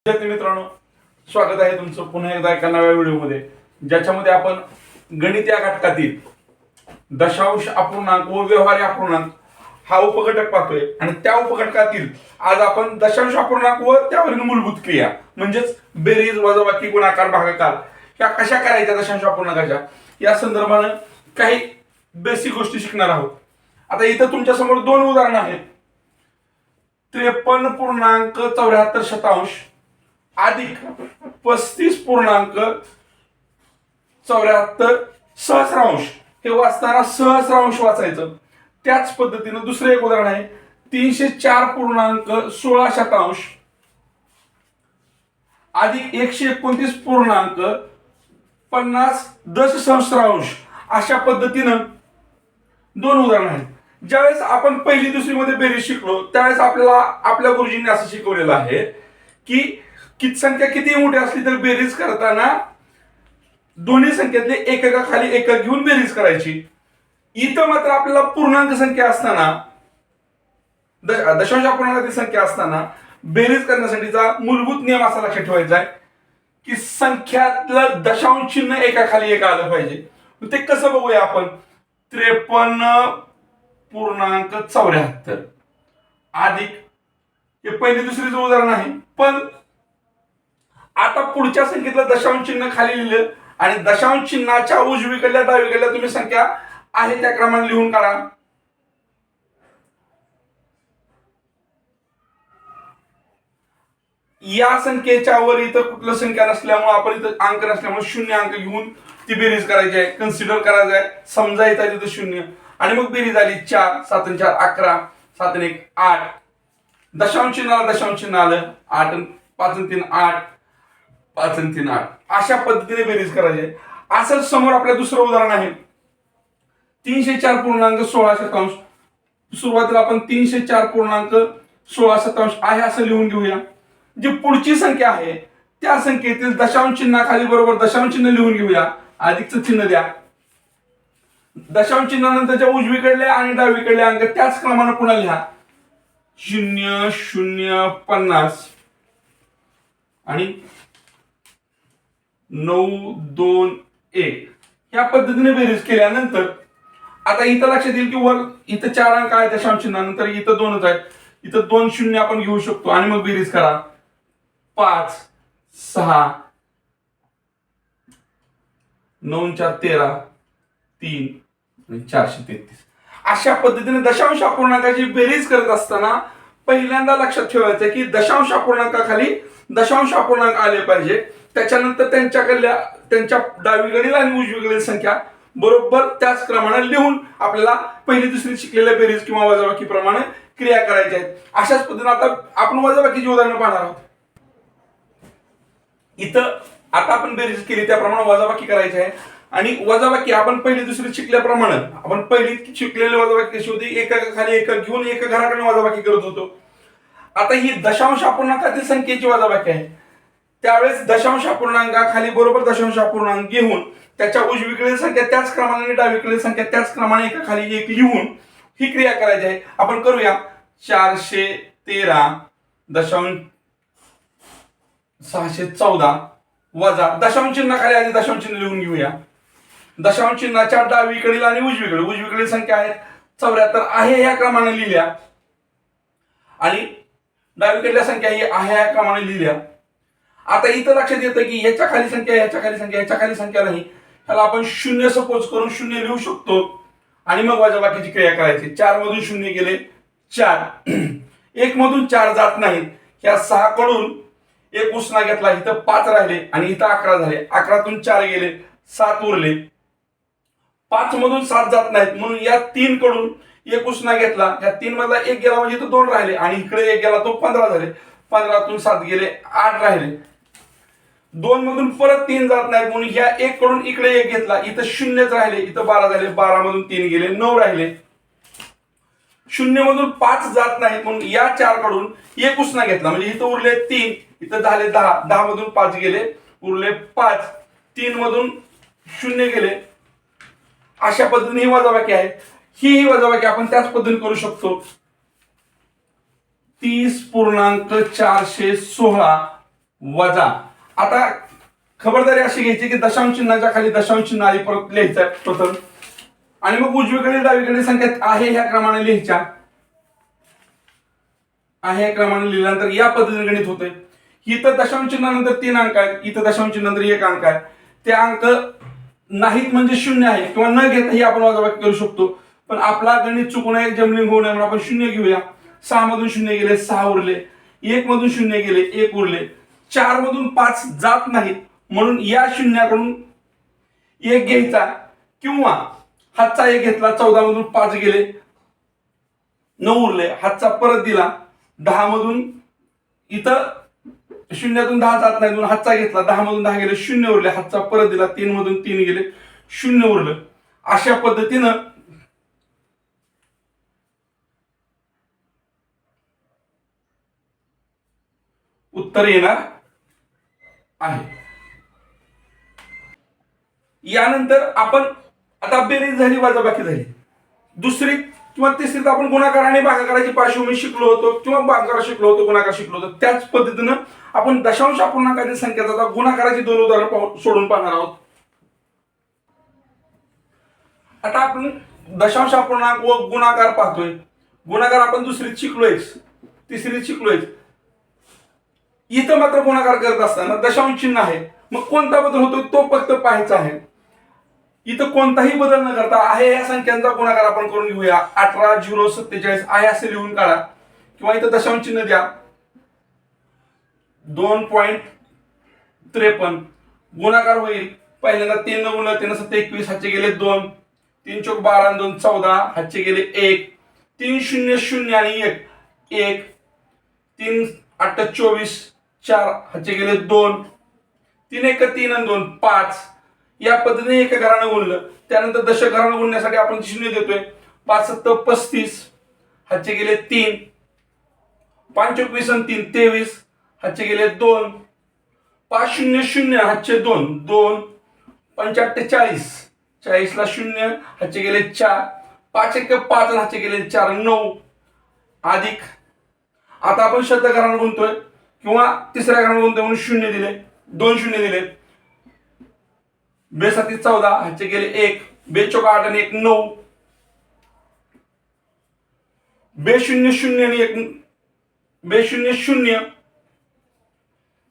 विद्यार्थी मित्रांनो, स्वागत आहे तुमचं पुन्हा एकदा एका नव्या व्हिडिओमध्ये, ज्याच्यामध्ये आपण गणित या घटकातील दशांश अपूर्णांक व व्यवहार्य अपूर्णांक हा उपघटक पाहतोय. आणि त्या उपघटकातील आज आपण दशांश अपूर्णांक व त्यावरील मूलभूत क्रिया म्हणजेच बेरीज, वजाबाकी, गुणाकार, भागाकार या कशा करायच्या दशांश अपूर्णांकाच्या या संदर्भानं काही बेसिक गोष्टी शिकणार आहोत. आता इथं तुमच्या समोर दोन उदाहरणं आहेत. 53.74 अधिक 35.74 सहस्रांश हे वाचताना सहस्रांश वाचायचं. त्याच पद्धतीनं दुसरं एक उदाहरण आहे 304.16 अधिक 129.50 दशसहस्रांश अशा पद्धतीनं दोन उदाहरण आहेत. ज्यावेळेस आपण पहिली दुसरी मध्ये बेरीज शिकलो त्यावेळेस आपल्याला आपल्या गुरुजींनी असं शिकवलेलं आहे की संख्या किती मोठी असली तर बेरीज करताना दोन्ही संख्येतले एककाखाली एकक घेऊन बेरीज करायची. इथं मात्र आपल्याला पूर्णांक संख्या असताना दशांश अपूर्णांकातील संख्या असताना बेरीज करण्यासाठीचा मूलभूत नियम असा लक्षात ठेवायचा आहे की संख्यातलं दशांश चिन्ह एकाखाली एक आलं पाहिजे. ते कसं बघूया आपण. 53.74 अधिक हे पहिली दुसरीचं उदाहरण आहे. पण आता पुढच्या संख्येतलं दशांश चिन्ह खाली लिहिलं आणि दशांश चिन्हाच्या उजवीकडल्या डावीकडल्या तुम्ही संख्या आहे त्या क्रमाने लिहून काढा. या संख्येच्या वर इथं कुठलं संख्या नसल्यामुळे आपण इथं अंक नसल्यामुळे शून्य अंक घेऊन ती बेरीज करायची आहे, कन्सिडर करायचं आहे, समजायचं आहे तिथं शून्य. आणि मग बेरीज आली 4 7 4 11 7 1 8 दशांश चिन्हाला दशांश चिन्ह आलं 8 5 3 8 5 3 8 अशा पद्धतीने बेरीज करायची. असं समोर आपल्या दुसरं उदाहरण आहे 304.16 सुरुवातीला आपण 304.16 आहे असं लिहून घेऊया. जी पुढची संख्या आहे त्या संख्येतील दशांश चिन्हाखाली बरोबर दशांश चिन्ह लिहून घेऊया. अधिकचं चिन्ह द्या. दशांश चिन्हानंतरच्या उजवीकडल्या आणि डावीकडल्या अंक त्याच क्रमाने पुन्हा लिहा. 0 0 50 आणि 9 2 1 या पद्धतीने बेरीज केल्यानंतर आता इथं लक्षात येईल की वर इथं 4 अंक आहे दशांश चिन्हानंतर इथं 2च आहेत. इथं 2 शून्य आपण घेऊ शकतो आणि मग बेरीज करा. 5 6 9 4 13 3 आणि 433 अशा पद्धतीने दशांश अपूर्णांकाची बेरीज करत असताना पहिल्यांदा लक्षात ठेवायचं की दशांश अपूर्णांकाखाली दशांश अपूर्णांक आले पाहिजे. त्याच्यानंतर त्यांच्या डावीकडील आणि उजवीकडील संख्या बरोबर त्याच क्रमाने लिहून आपल्याला पहिली दुसरी शिकलेल्या बेरीज किंवा वजाबाकी प्रमाणे क्रिया करायच्या आहेत. अशाच पद्धतीने आता आपण वजाबाकीची उदाहरणं पाहणार आहोत. इथं आता आपण बेरीज केली त्याप्रमाणे वजाबाकी करायची आहे. आणि वजाबाकी आपण पहिली दुसरी शिकल्याप्रमाणे आपण पहिली शिकलेली वजाबाकी कशी होती एकाखाली एकक घेऊन एका घराकडे वजाबाकी करत होतो. आता ही दशांश अपूर्णांकातील संख्येची वजाबाकी आहे. त्यावेळेस दशांश अपूर्णांकाखाली बरोबर दशांश अपूर्णांक घेऊन त्याच्या उजवीकडील संख्या त्याच क्रमाने आणि डावीकडील संख्या त्याच क्रमाने एकाखाली एक लिहून ही क्रिया करायची आहे. आपण करूया. 413.614 वजा दशांश चिन्हाखाली आधी दशांश चिन्ह लिहून घेऊया. दशांश चिन्हाच्या डावीकडील आणि उजवीकडील संख्या आहेत 74 आहे या क्रमाने लिहिल्या आणि डावीकडल्या संख्या ही आहे या क्रमाने लिहिल्या. आता इथं लक्षात येतं की ह्याच्या खाली संख्या ह्याच्या खाली संख्या नाही. ह्याला आपण शून्य सपोज करून शून्य लिहू शकतो आणि मग वजाबाकीची क्रिया करायची. 4 मधून शून्य गेले 4 1 मधून 4 जात नाहीत. ह्या 6 कडून एक उसना घेतला इथं 5 राहिले आणि इथं 11 झाले. 11तून 4 गेले 7 उरले. 5 मधून 7 जात नाहीत म्हणून या 3 कडून एक उसना घेतला. या 3 मधला 1 गेला म्हणजे इथं 2 राहिले आणि इकडे 1 गेला तो 15 झाले. 15तून 7 गेले 8 राहिले. 2 मधून परत 3 जात नाहीत म्हणून ह्या 1 कडून इकडे 1 घेतला. इथं 0च राहिले. इथं 12 झाले. 12 मधून 3 गेले 9 राहिले. 0 मधून 5 जात नाहीत म्हणून या 4 कडून एक उसना घेतला म्हणजे इथं उरले 3. इथं झाले 10. 10 मधून 5 गेले उरले 5. 3 मधून 0 गेले. अशा पद्धतीने ही वजाबाकी आहे. ही वजाबाकी आपण त्याच पद्धतीने करू शकतो. 30.416 वजा. आता खबरदारी अशी घ्यायची की दशांश चिन्हाच्या खाली दशांश चिन्ह आधी परत लिहायचं प्रथम, आणि मग उजवीकडे डावीकडे संख्या आहे ह्या क्रमाने लिहायच्या. आहे या क्रमाने लिहिल्यानंतर या पद्धतीने गणित होते. इथं दशांश चिन्हानंतर 3 अंक आहेत, इथं दशांश चिन्हानंतर 1 अंक आहे. ते अंक नाहीत म्हणजे शून्य आहे किंवा न घेताही आपण वजाबाकी करू शकतो. पण आपला गणित चुकू नये, जमलिंग होऊ नये म्हणून आपण शून्य घेऊया. 6 मधून शून्य गेले 6 उरले, 1 मधून शून्य गेले 1 उरले, 4 मधून 5 जात नाहीत म्हणून या शून्याकडून 1 घ्यायचा किंवा हातचा 1 घेतला, 14 मधून 5 गेले 9 उरले, हातचा परत दिला 10 मधून, इथं शून्यातून 10 जात नाही म्हणून हातचा घेतला, 10 मधून 10 गेले 0 उरले, हातचा परत दिला 3 मधून 3 गेले 0 उरलं. अशा पद्धतीनं उत्तर येणार आहे. यानंतर आपण आता बेरीज झाली, वजाबाकी झाली. दुसरी किंवा तिसरीत आपण गुणाकार आणि भागाकाराची पार्श्वभूमी शिकलो होतो किंवा भागाकार शिकलो होतो, गुणाकार शिकलो होतो. त्याच पद्धतीनं आपण दशांश अपूर्णांकातील संख्येचा आता गुणाकाराची 2 उदाहरणं सोडून पाहणार आहोत. आता आपण दशांश अपूर्णांक व गुणाकार पाहतोय. गुणाकार आपण दुसरीत शिकलोय, तिसरीत शिकलोय. इथं मात्र गुणाकार करत असताना दशांश चिन्ह आहे, मग कोणता बदल होतो तो फक्त पाहायचा आहे. इथं कोणताही बदल न करता आहे या संख्यांचा गुणाकार आपण करून घेऊया. 18 0 47 आहे असे लिहून काढा किंवा इथं दशांश चिन्ह द्या. 2.53 गुणाकार होईल. पहिल्यांदा 3 गुणिले 3 7 21, हातचे गेले 2, 3 चौक 12 आणि 2 14, हातचे गेले 1, 3 0 0 आणि 1 1, 3 8 24, 4 हातचे गेले 2, 3 1 3 आणि 2 5. या पद्धतीने एका घरानं गुणलं. त्यानंतर दशक घरानं गुणण्यासाठी आपण शून्य देतोय. 5 7 35, हातचे गेले 3, 5 21 आणि 3 23, हातचे गेले 2, 5 0 0 हातचे 2 2, 5 8 40, 40 ला 0 हातचे गेले 4, 5 1 5 आणि हातचे गेले 4 9 अधिक. आता आपण शब्द घरानं गुणतोय किंवा तिसऱ्या घरानं गुणतोय म्हणून शून्य दिले, 2 शून्य दिले. 2 7 14, हातचे गेले 1, 2 चौक 8 आणि 1 9, 2 0 0 आणि 1 2 0 0,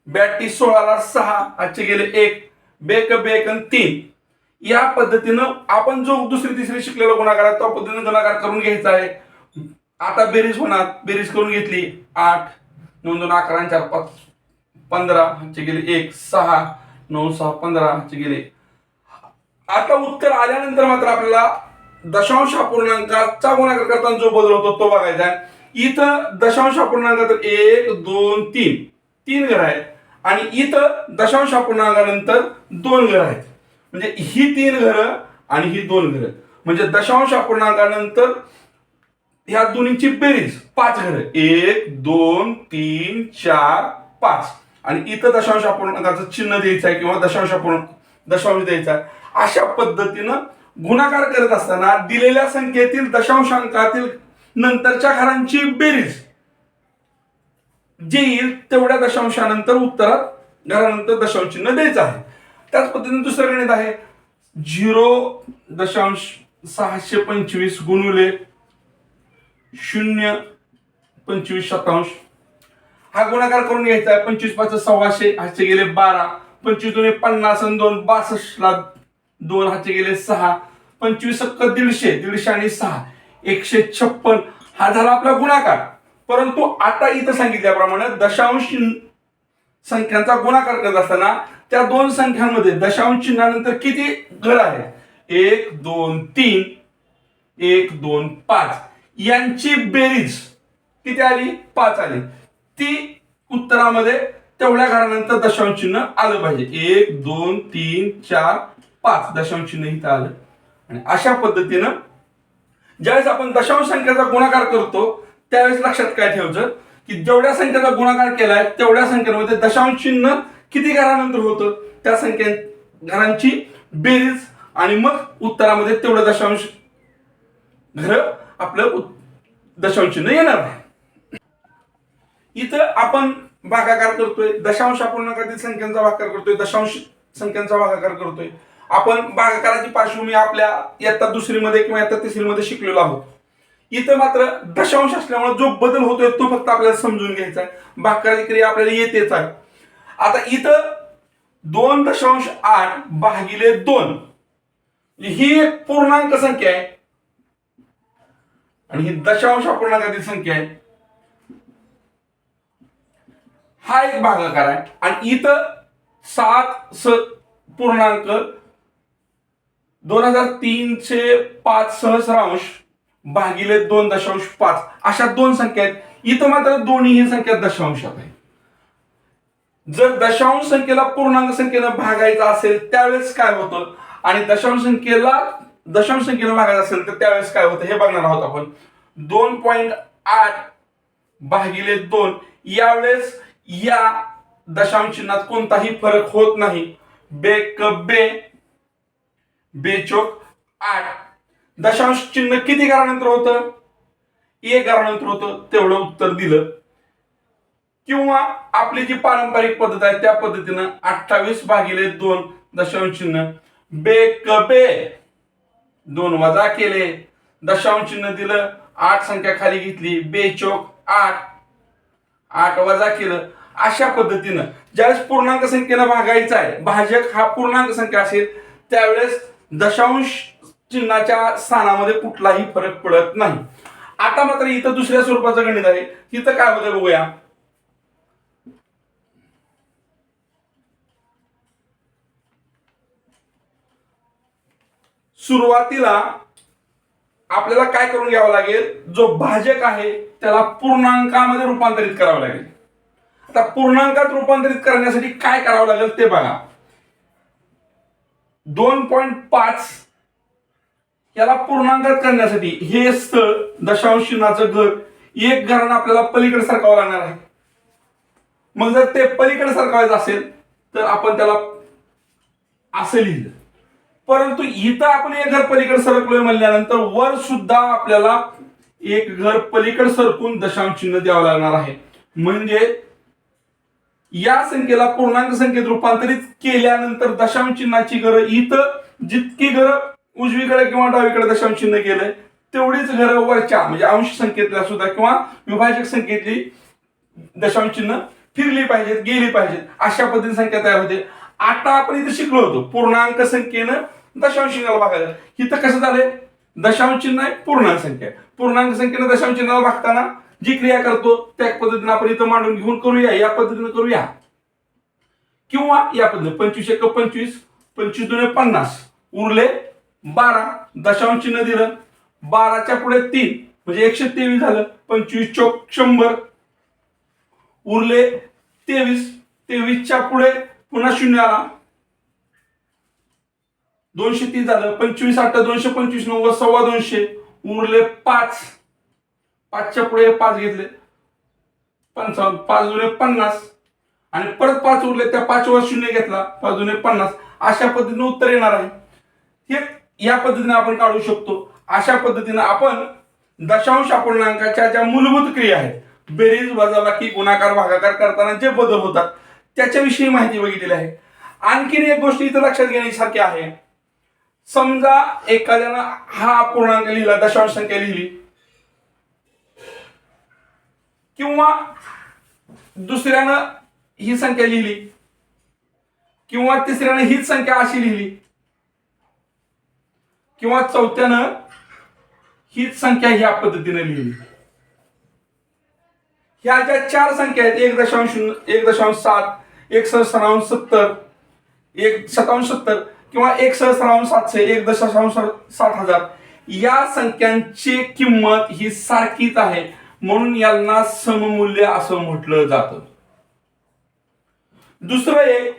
2 16 ला 6, हातचे गेले 1, 2 1 आणि 3. या पद्धतीनं आपण जो दुसरी तिसरी शिकलेला गुणाकार आहे त्या पद्धतीने गुणाकार करून घ्यायचा आहे. आता बेरीज होणार. बेरीज करून घेतली 8 9 2 11 आणि 4 5 15, हातचे गेले 1 6 9 6 15, हातचे गेले. आता उत्तर आल्यानंतर मात्र आपल्याला दशांश अपूर्णांकाचा गुणाकार करताना जो बदल होतो तो बघायचा आहे. इथं दशांश अपूर्णांकात 1 2 3 3 घर आहेत आणि इथं दशांश अपूर्णांकानंतर 2 घर आहेत. म्हणजे ही 3 घरं आणि ही 2 घरं, म्हणजे दशांश अपूर्णांकानंतर ह्या दोन्हीची बेरीज 5 घरं. 1 2 3 4 5 आणि इथं दशांश अपूर्णांकाचं चिन्ह द्यायचं आहे किंवा दशांश द्यायचा आहे. अशा पद्धतीनं गुणाकार करत असताना दिलेल्या संख्येतील दशांशांकातील नंतरच्या घरांची बेरीज जे येईल तेवढ्या दशांशानंतर उत्तरात घरानंतर दशांश चिन्ह द्यायचं आहे. त्याच पद्धतीने दुसरं गणित आहे 0.625 गुणिले 0.25. हा गुणाकार करून घ्यायचा आहे. 25 5 1,600, हातचे गेले 12, 25 2 50 आणि 2 62 ला 2, हातचे गेले 6, 25 150 150 आणि 6 156. हा झाला आपला गुणाकार. परंतु आता इथं सांगितल्याप्रमाणे दशांश संख्यांचा गुणाकार करत असताना त्या 2 संख्यांमध्ये दशांश चिन्हानंतर किती घर आहेत? 1 2 3 1 2 5 यांची बेरीज किती आली? 5 आली. ती उत्तरामध्ये तेवढ्या घरानंतर दशांश चिन्ह आलं पाहिजे. 1 2 3 4 5 दशांश चिन्ह इथं आलं. आणि अशा पद्धतीनं ज्यावेळेस आपण दशांश संख्येचा गुणाकार करतो त्यावेळेस लक्षात काय ठेवायचं की जेवढ्या संख्येचा गुणाकार केलाय तेवढ्या संख्येमध्ये दशांश चिन्ह किती घरानंतर होतं त्या संख्ये घरांची बेरीज आणि मग उत्तरामध्ये तेवढं दशांश घर आपलं दशांश चिन्ह येणार आहे. इथं आपण भागाकार करतोय, दशांश अपूर्णांकातील संख्यांचा भागाकार करतोय, दशांश संख्यांचा भागाकार करतोय. आपण भागाकाराची पार्श्वभूमी आपल्या इयत्ता दुसरीमध्ये किंवा इयत्ता तिसरीमध्ये शिकलेलो आहोत. इथं मात्र दशांश असल्यामुळे जो बदल होतोय तो फक्त आपल्याला समजून घ्यायचा आहे. भागाकाराची क्रिया आपल्याला येतेच आहे. आता इथं 2.8 भागिले 2 ही एक पूर्णांक संख्या आहे आणि ही दशांश अपूर्णांकातील संख्या आहे. हा एक भागाकार आहे आणि इथं 7 पूर्णांक 2305 सहस्रांश भागिले 2.5 अशा दोन संख्या आहेत. इथं मात्र दोन्ही संख्या दशांशात आहे. जर दशांश संख्येला पूर्णांक संख्येनं भागायचं असेल त्यावेळेस काय होतं आणि दशांश संख्येनं भागायचं असेल तर त्यावेळेस काय होतं हे बघणार आहोत आपण. 2.8 भागिले 2 यावेळेस या दशांश चिन्हात कोणताही फरक होत नाही. बेचोक 8. दशांश चिन्ह किती घरानंतर होतं? 1 घरानंतर होतं. तेवढं उत्तर दिलं. किंवा आपली जी पारंपरिक पद्धत आहे त्या पद्धतीनं 28 भागिले 2 दशांश चिन्ह बे 2 वजा केले, दशांश चिन्ह दिलं, 8 संख्या खाली घेतली, बेचोक 8 वजा केलं. अशा पद्धतीनं ज्यावेळेस पूर्णांक संख्येनं भागायचा आहे, भाजक हा पूर्णांक संख्या असेल त्यावेळेस दशांश चिन्हाच्या स्थानामध्ये कुठलाही फरक पडत नाही. आता मात्र इथं दुसऱ्या स्वरूपाचं गणित आहे. इथं काय होतं बघूया. सुरुवातीला आपल्याला काय करून घ्यावं लागेल, जो भाजक आहे त्याला पूर्णांकामध्ये रूपांतरित करावं लागेल. आता पूर्णांकात रूपांतरित करण्यासाठी काय करावं लागेल ते बघा. 2.5 याला पूर्णांकात करण्यासाठी हे स्थळ दशांश चिन्हाचं घर 1 घरानं आपल्याला पलीकडे सरकावं लागणार आहे. मग जर ते पलीकडे सरकवायचं असेल तर आपण त्याला असं लिहिलं. परंतु इथं आपण 1 घर पलीकडे सरकलोय म्हणल्यानंतर वर सुद्धा आपल्याला 1 घर पलीकडे सरकून दशांश चिन्ह द्यावं लागणार आहे. म्हणजे या संख्येला पूर्णांक संख्येत रूपांतरित केल्यानंतर दशांश चिन्हाची घरं इथं जितकी घरं उजवीकडे किंवा डावीकडे दशांश चिन्ह गेलंय तेवढीच घरं वरच्या म्हणजे अंश संख्येतल्या सुद्धा किंवा विभाजक संख्येतली दशांश चिन्ह फिरली पाहिजेत, गेली पाहिजेत. अशा पद्धतीने संख्या तयार होते. आता आपण इथे शिकलो होतो पूर्णांक संख्येनं दशांश चिन्हाला भागायचं. इथं कसं झालंय, दशांश चिन्ह आहे, पूर्णांक संख्या आहे. पूर्णांक संख्येनं दशांश चिन्हाला भागताना जी क्रिया करतो त्या पद्धतीने आपण इथं मांडून घेऊन करूया. या पद्धतीने करूया किंवा या पद्धतीने 25 × 25, 25 × 2 = 50, उरले 12, दशांश चिन्ह दिलं, 12च्या पुढे 3 म्हणजे 123 झालं, 25 चोक 100, उरले 23, 23च्या पुढे पुन्हा 0 आला, 230 झालं, 25 8 225 9 225, उरले 5, 5च्या पुढे 5 घेतले, 55, 5 × 2 = 50 आणि परत 5 उरले, त्या 5 वर 0 घेतला, 5 × 2 = 50. अशा पद्धतीने उत्तर येणार आहे. हे या पद्धतीने आपण काढू शकतो. अशा पद्धतीने आपण दशांश अपूर्णांकाच्या ज्या मूलभूत क्रिया आहेत, बेरीज वजाबाकी गुणाकार भागाकार करताना जे बदल होतात त्याच्याविषयी माहिती बघितलेली आहे. आणखीन एक गोष्ट इथं लक्षात घेण्यासारखी आहे. समजा एखाद्यानं हा अपूर्णांक लिहिला, दशांश संख्या लिहिली किंवा दुसऱ्यानं ही संख्या लिहिली किंवा तिसऱ्यानं हीच संख्या अशी लिहिली किंवा चौथ्यानं हीच संख्या ह्या पद्धतीने लिहिली. ह्या ज्या 4 संख्या आहेत 1.0, 1.7, 1.70, 1.70 किंवा 1.700, 1.70000 या संख्यांची किंमत ही सारखीच आहे म्हणून यांना सममूल्य असं म्हटलं जातं. दुसरं एक,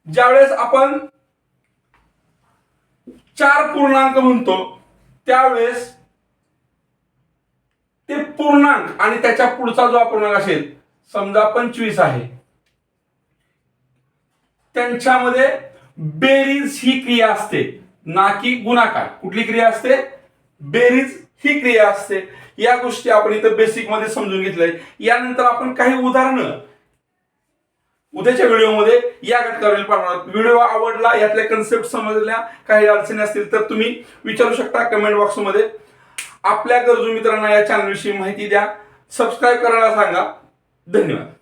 ज्यावेळेस आपण 4 पूर्णांक म्हणतो त्यावेळेस ते पूर्णांक आणि त्याच्या पुढचा जो अपूर्णांक असेल, समजा 25 आहे, त्यांच्यामध्ये बेरीज ही क्रिया असते ना की गुणाकार. कुठली क्रिया असते? बेरीज ही क्रिया असते. या गोष्टी आपण इथं बेसिक मध्ये समजून घेतलंय. यानंतर आपण काही उदाहरणं उद्याच्या व्हिडिओमध्ये या घटकावरील पाहणार. व्हिडिओ आवडला, यातल्या कन्सेप्ट समजल्या, काही अडचणी असतील तर तुम्ही विचारू शकता कमेंट बॉक्समध्ये. आपल्या गरजू मित्रांना या चॅनलविषयी माहिती द्या, सबस्क्राईब करायला सांगा. धन्यवाद.